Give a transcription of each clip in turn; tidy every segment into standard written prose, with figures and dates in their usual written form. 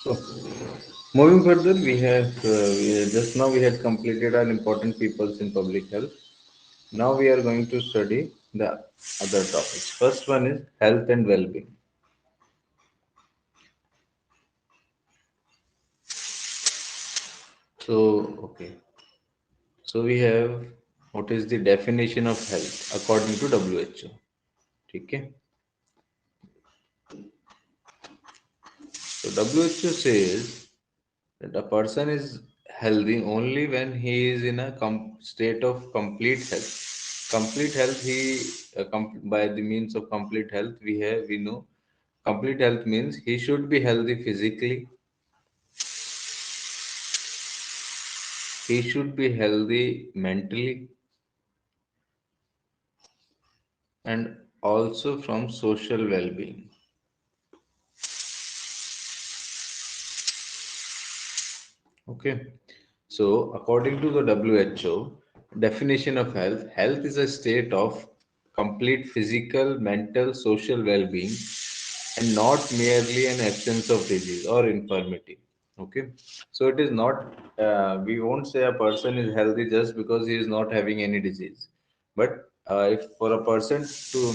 So, moving further, just now we had completed our important peoples in public health. Now we are going to study the other topics. First one is health and well-being. So, okay. So we have what is the definition of health according to WHO. Okay. So WHO says that a person is healthy only when he is in a state of complete health. Complete health, by the means of complete health, we know complete health means he should be healthy physically, he should be healthy mentally, and also from social well-being. Okay. So, according to the WHO definition of health, health is a state of complete physical, mental, social well being and not merely an absence of disease or infirmity. Okay. So, it is not, we won't say a person is healthy just because he is not having any disease. But if for a person to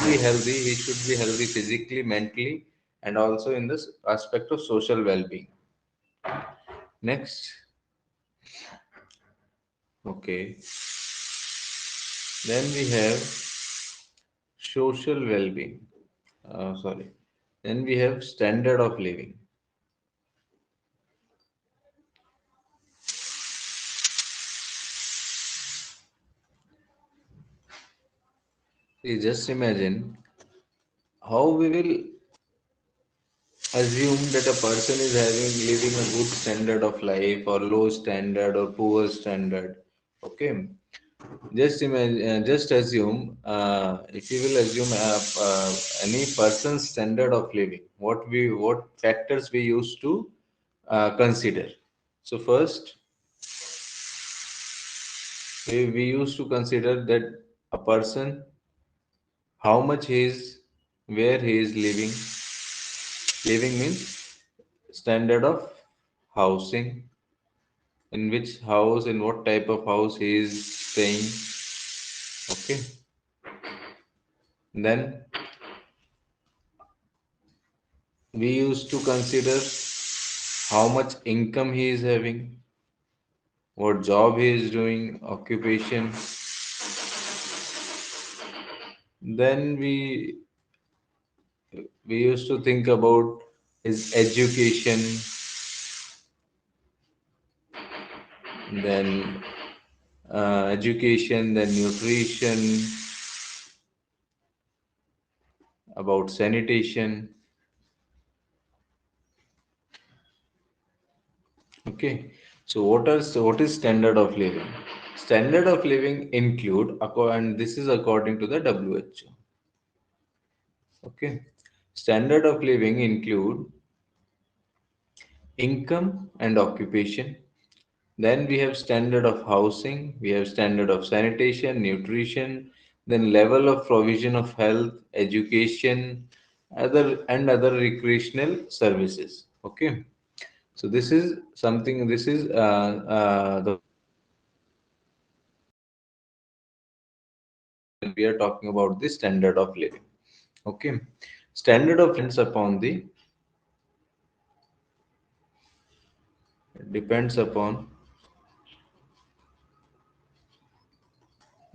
be healthy, he should be healthy physically, mentally, and also in this aspect of social well being. Next, okay. Then we have social well-being. Sorry. Then we have standard of living. See, just imagine how we will assume that a person is living a good standard of life or low standard or poor standard. Okay. Just imagine, just assume, if you will assume any person's standard of living, what factors we used to consider. So first, we used to consider that a person, how much he is, where he is living. Living means standard of housing, in which house, in what type of house he is staying. Okay. Then we used to consider how much income he is having, what job he is doing, occupation. Then we used to think about his education, then education, then nutrition, about sanitation. Okay. So what is standard of living? Standard of living include, and this is according to the WHO. Okay. Standard of living include income and occupation. Then we have standard of housing, we have standard of sanitation, nutrition, then level of provision of health, education, other recreational services. Okay, so this is something. This is the when we are talking about the standard of living. Okay, standard of depends upon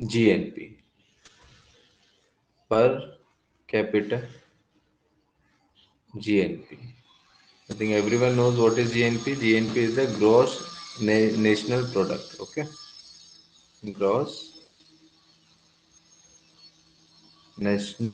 GNP, per capita GNP. I think everyone knows what is GNP. GNP is the gross national product. Okay, gross national.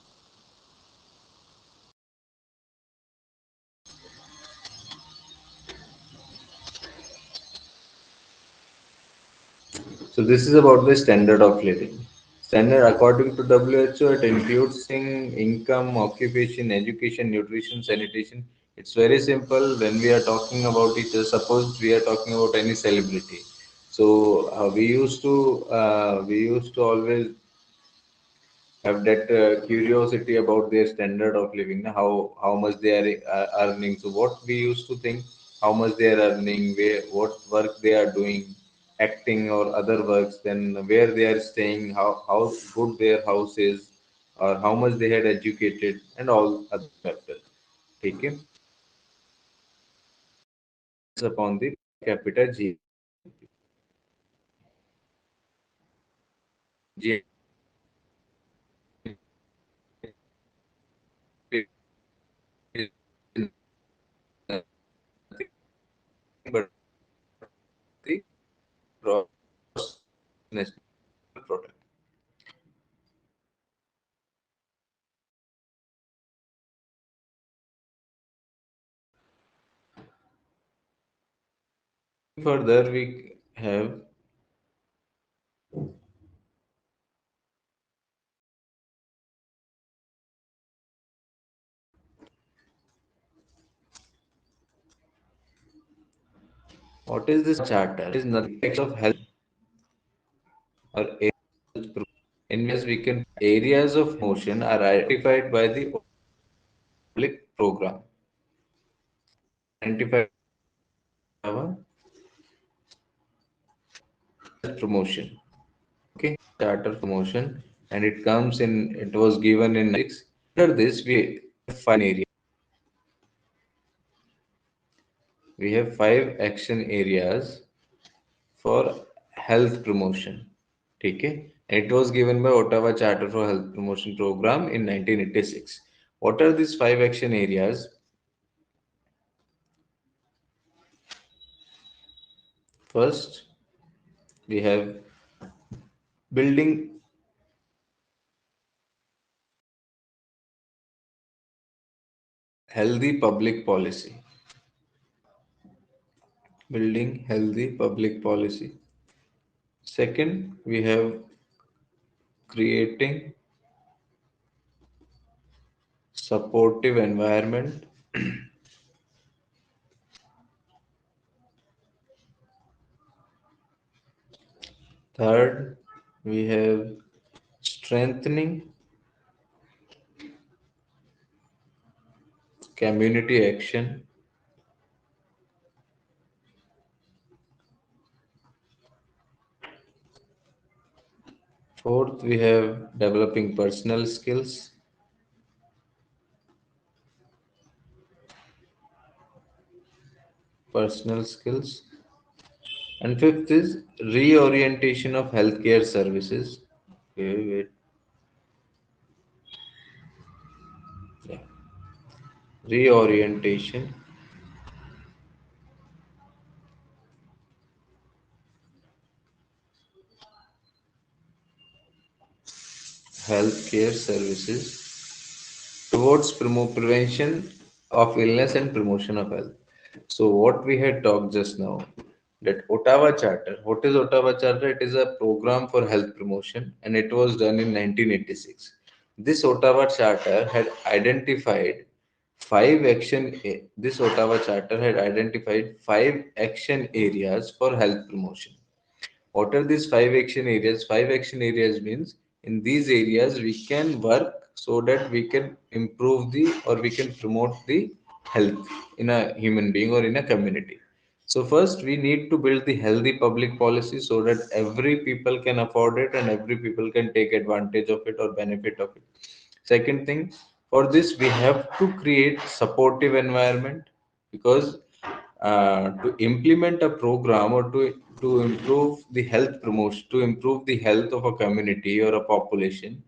So this is about the standard of living. Standard according to WHO, it includes income, occupation, education, nutrition, sanitation. It's very simple when we are talking about it. Suppose we are talking about any celebrity. So we used to always have that curiosity about their standard of living, how much they are earning. So what we used to think, how much they are earning, where what work they are doing, acting or other works, then where they are staying, how good their house is, or how much they had educated, and all other factors. Okay, upon the per capita is nothing but the gross national product. Further, we have what is this charter? It is nothing of health or health. In which we can areas of motion are identified by the public program. Identified our health promotion. Okay, charter promotion, and it comes in. It was given in six. After this, we have five action areas for health promotion. Okay, and it was given by Ottawa Charter for Health Promotion Program in 1986. What are these five action areas? First, we have building healthy public policy. Building healthy public policy. Second, we have creating supportive environment. Third, we have strengthening community action. Fourth, we have developing personal skills. Personal skills. And fifth is reorientation of healthcare services. Okay, wait. Yeah. Reorientation healthcare services towards prevention of illness and promotion of health. So what we had talked just now, that Ottawa Charter. What is Ottawa Charter? It is a program for health promotion, and it was done in 1986. This Ottawa Charter had identified This Ottawa Charter had identified five action areas for health promotion. What are these five action areas? Five action areas means in these areas we can work so that we can improve the or we can promote the health in a human being or in a community. So first we need to build the healthy public policy so that every people can afford it and every people can take advantage of it or benefit of it. Second thing, for this we have to create supportive environment, because to implement a program or to improve the health promotion, to improve the health of a community or a population,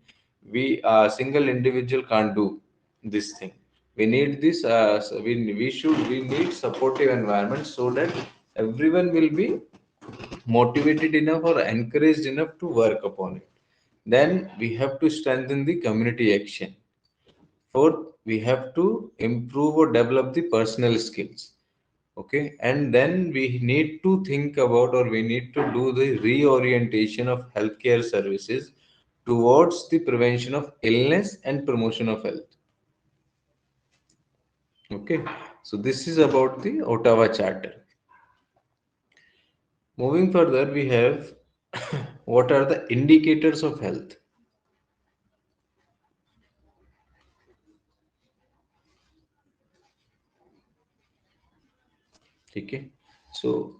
we a single individual can't do this thing. We need this we need supportive environment so that everyone will be motivated enough or encouraged enough to work upon it. Then we have to strengthen the community action. Fourth, we have to improve or develop the personal skills. Okay, and then we need to think about or we need to do the reorientation of healthcare services towards the prevention of illness and promotion of health. Okay, so this is about the Ottawa Charter. Moving further, we have what are the indicators of health? Okay. So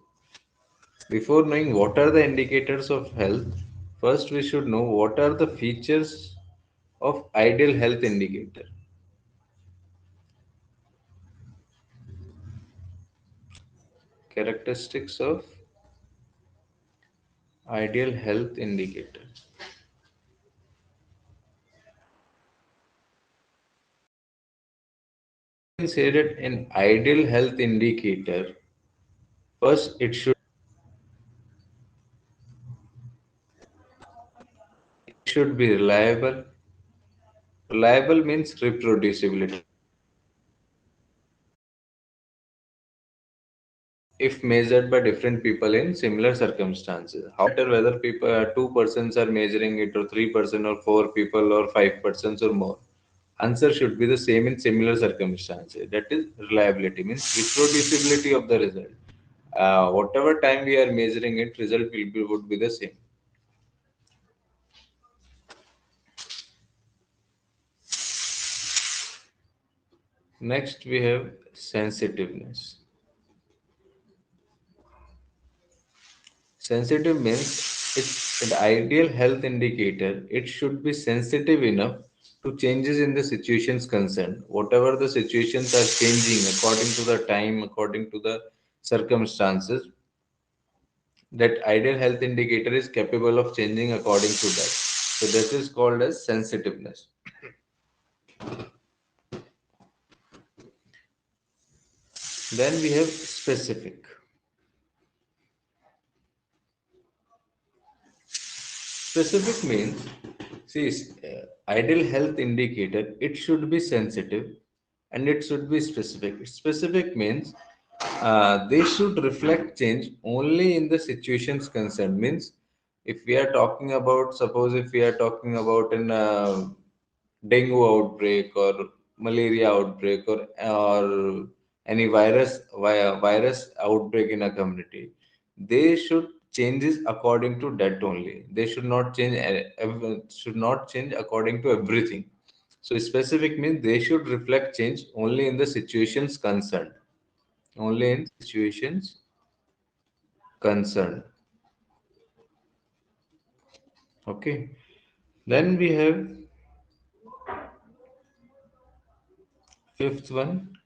before knowing what are the indicators of health, first we should know what are the features of ideal health indicator. Characteristics of ideal health indicator. We can say that an ideal health indicator, first it should be reliable. Reliable means reproducibility. If measured by different people in similar circumstances. However, whether people two persons are measuring it or 3% or four people or 5% or more. Answer should be the same in similar circumstances. That is reliability means reproducibility of the result. Whatever time we are measuring it, result would be the same. Next we have sensitiveness. Sensitive means it's an ideal health indicator. It should be sensitive enough to changes in the situations concerned. Whatever the situations are changing according to the time, according to the circumstances, that ideal health indicator is capable of changing according to that. So this is called as sensitiveness. Then we have specific. Specific means, see, ideal health indicator, it should be sensitive and it should be specific. Specific means they should reflect change only in the situations concerned. Means, if we are talking about, suppose if we are talking about an dengue outbreak or malaria outbreak or any virus outbreak in a community, they should changes according to that only. They should not change should not change according to everything. So specific means they should reflect change only in the situations concerned. Only in situations concerned. Okay. Then we have fifth one,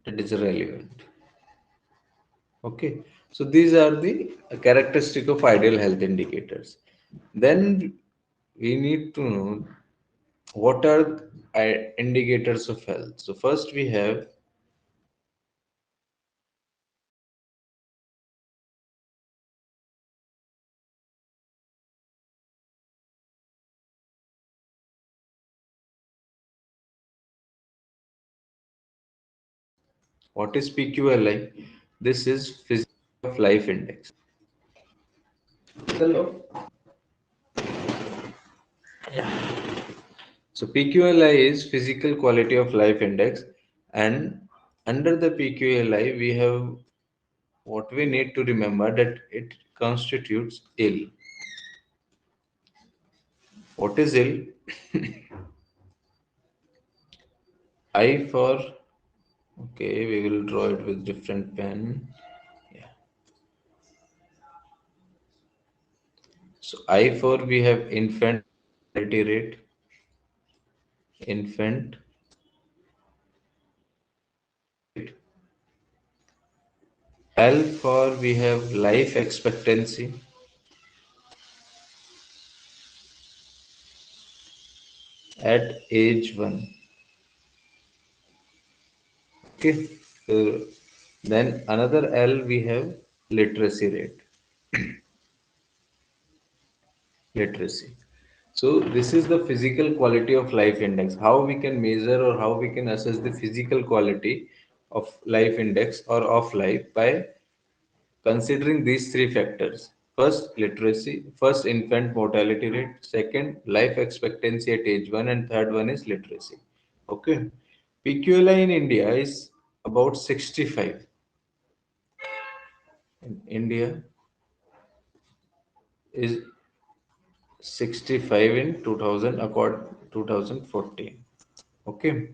that is relevant. Okay. So these are the characteristic of ideal health indicators. Then we need to know what are indicators of health. So first we have what is PQLI. This is physical of life index. Physical of So PQLI is physical quality of life index, and under the PQLI we have what we need to remember that it constitutes ill. What is ill? I for okay, we will draw it with different pen. Yeah. So I for we have infant mortality rate, infant rate. L for we have life expectancy at age 1. Okay. So then another L we have literacy rate. Literacy. So this is the physical quality of life index. How we can measure or how we can assess the physical quality of life index or of life by considering these three factors. First, literacy. First, infant mortality rate. Second, life expectancy at age 1, and third one is literacy. Okay. PQLI in India is about 65. In India is 65 in 2000 accord 2014. Okay.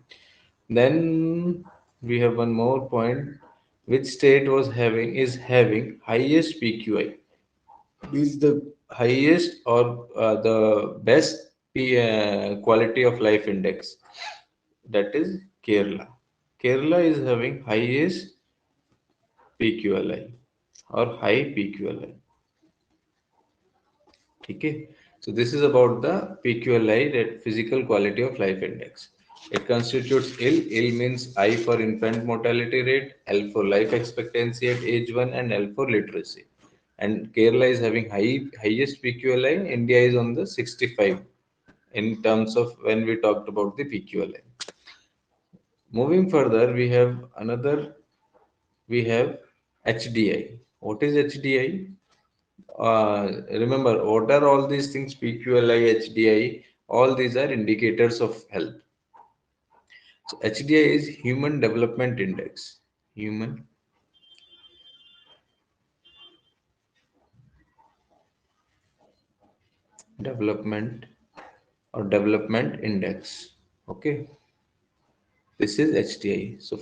Then We have one more point. Which state is having highest PQI? Is the highest or the best quality of life index? That is Kerala. Kerala is having highest PQLI or high PQLI. Okay. So this is about the PQLI, that physical quality of life index. It constitutes ill. Ill means I for infant mortality rate, L for life expectancy at age 1, and L for literacy. And Kerala is having highest PQLI. India is on the 65 in terms of when we talked about the PQLI. Moving further, we have HDI. What is HDI? Remember, what are all these things? PQLI, HDI, all these are indicators of health. So HDI is Human Development Index. Human Development or Development Index. Okay, this is HDI. So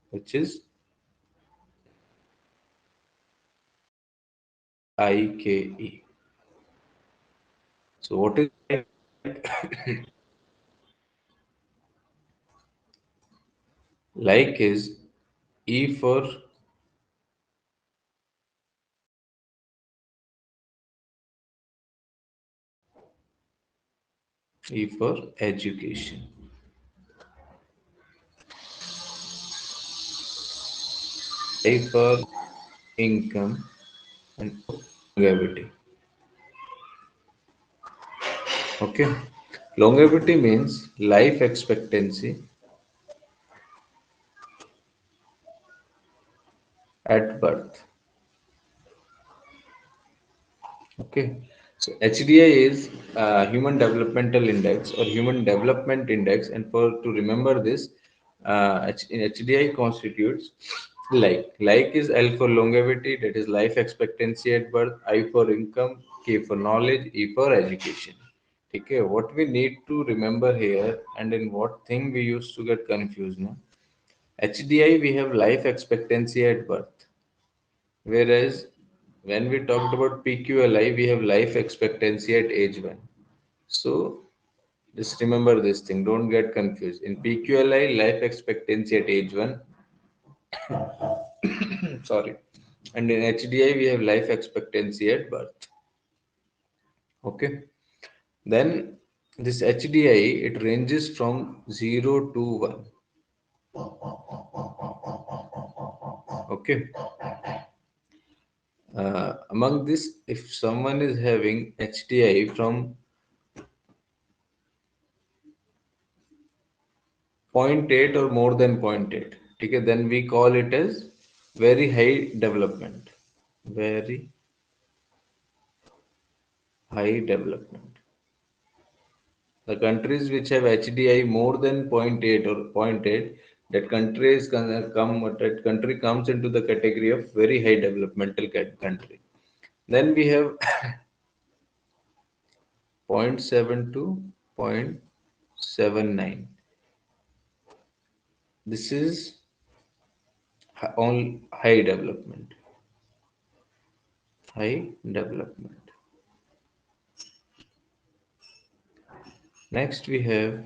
which is IKE. So what is like is E for education. I for income, and longevity. Okay. Longevity means life expectancy at birth. Okay. So HDI is Human Developmental Index or Human Development Index, and for to remember this, HDI constitutes like is L for longevity, that is life expectancy at birth, I for income, K for knowledge, E for education. Okay, what we need to remember here, and in what thing we used to get confused, no? HDI, we have life expectancy at birth, whereas when we talked about PQLI, we have life expectancy at age 1. So just remember this thing, don't get confused. In PQLI, life expectancy at age 1, sorry, and in HDI, we have life expectancy at birth. Okay, then this HDI, it ranges from 0 to 1. Okay, among this, if someone is having HDI from point 0.8 or more than point 0.8, okay, then we call it as very high development. Very high development. The countries which have HDI more than point 0.8 or point 0.8, that country is that country comes into the category of very high developmental country. Then we have point 0.7 to point 0.79. This is on high development. High development. Next we have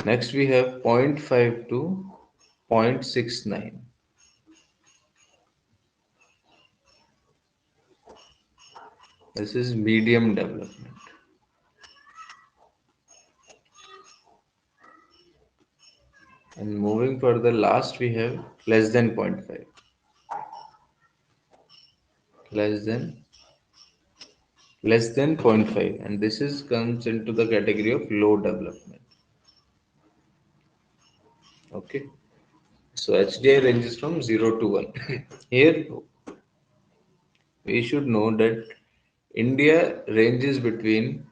zero point 0.5 to 0.69. This is medium development. And moving further, last we have less than zero point 0.5. Less than zero point 0.5, and this is comes into the category of low development. Okay. So HDI ranges from 0 to 1. Here we should know that India ranges between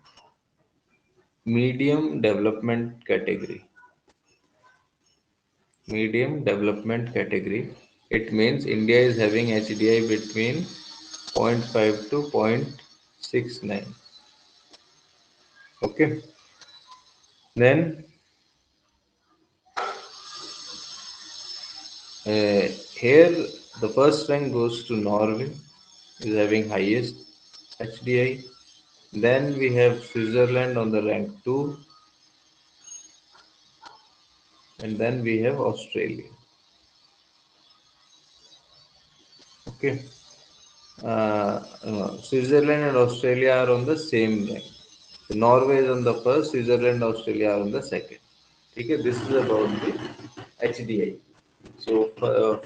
medium development category. Medium development category. It means India is having HDI between zero point 0.5 to 0.69. 69. Okay. Then here the first rank goes to Norway, is having highest HDI. Then we have Switzerland on the rank 2, and then we have Australia. Okay. Switzerland and Australia are on the same rank. So Norway is on the first, Switzerland, Australia are on the second. Okay, this is about the HDI. So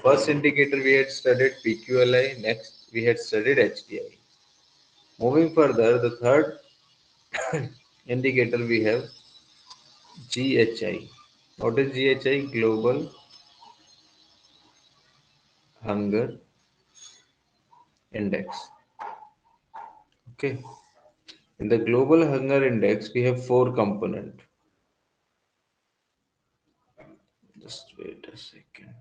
first indicator we had studied PQLI, next we had studied HDI. Moving further, the third indicator we have GHI. What is GHI? Global Hunger Index. Okay. In the Global Hunger Index, we have four components. Just wait a second.